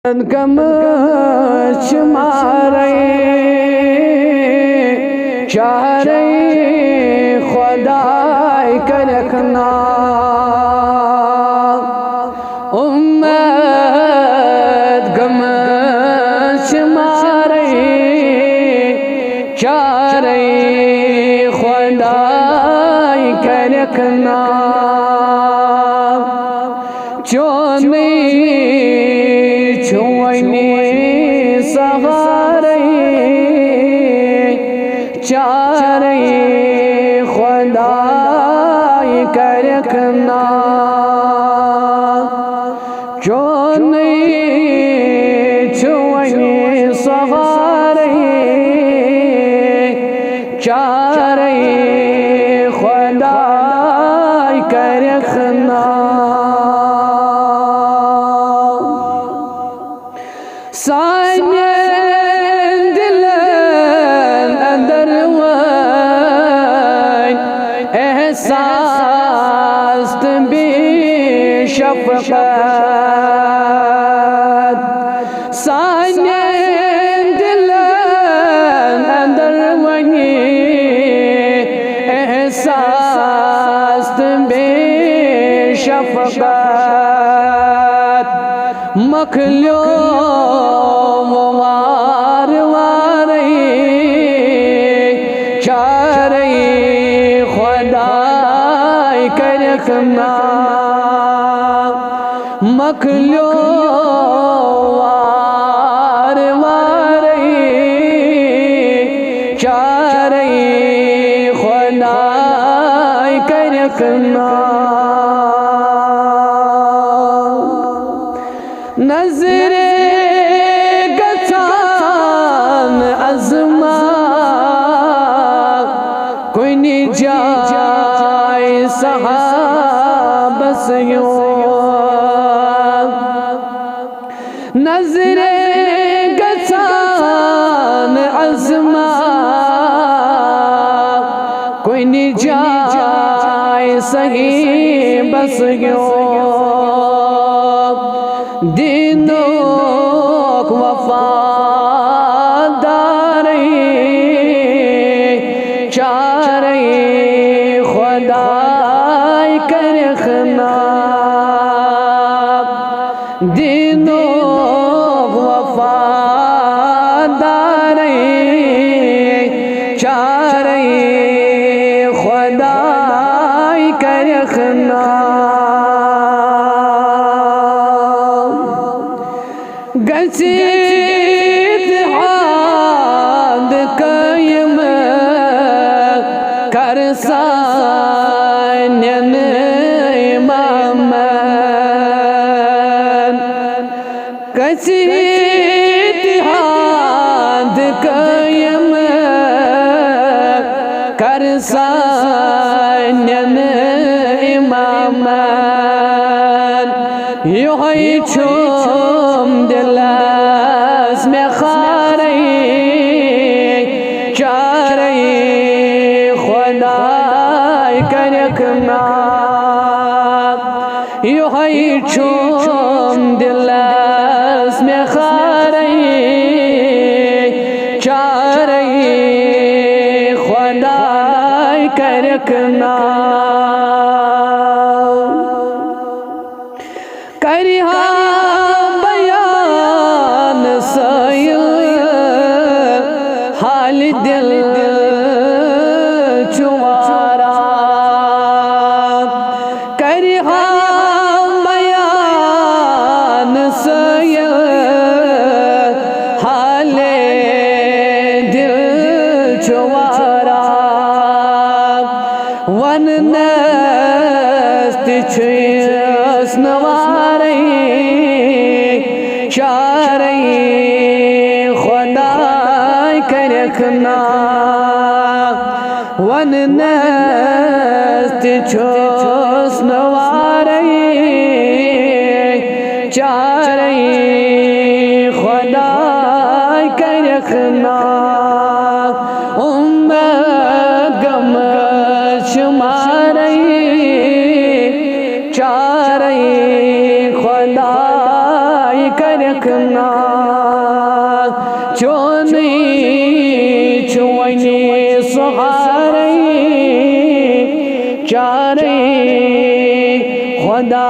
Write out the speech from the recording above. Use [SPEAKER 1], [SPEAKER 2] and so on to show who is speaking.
[SPEAKER 1] गम शुमारे चारे खुदाई का रखना उम्मत गम शुमारे चारे खुदाई का रखना चोनी छुअनी सहारे चारे खुदाई का रखना चोनी छुअनी सहारे चारे खुदाई का रखना साने दिलन अंदर वन एहसास भी शफ़क़त साने दिलन अंदर वन एहसास भी शफ़क़त मखलो वार वारे चारे खुदाई का रखना मखलो वार वारे चारे खुदाई का रखना नजरे गचान अज़मा कोई जाए सहाबस यूं नजरे गचान अज़मा कोई जाए सही बस यूं दीनो वफादारी चारे खुदाई का रखना दीनो वफादारी चारे खुदाई का रखना गसीत हाद कायम कर सान्यन इमामन गसीत हाद कायम कर सान्यन इमामन योही छुम दिलास में खारे चारे खुदाई का रखना योही छुम दिलास में खारे चारे खुदाई का रखना करिहा बयान सयल हाल दिल चुमारा करिहा बयान सयल हाल दिल चुमारा वन नस्त छुस नवारे चारे खुदाई का रखना वन नस्त छुस नवारे चारे खुदाई का रखना उम्मत गम शुमारे चारे खुदाई का रखना रखना चोनी चुवनी सहारे चारे खुदा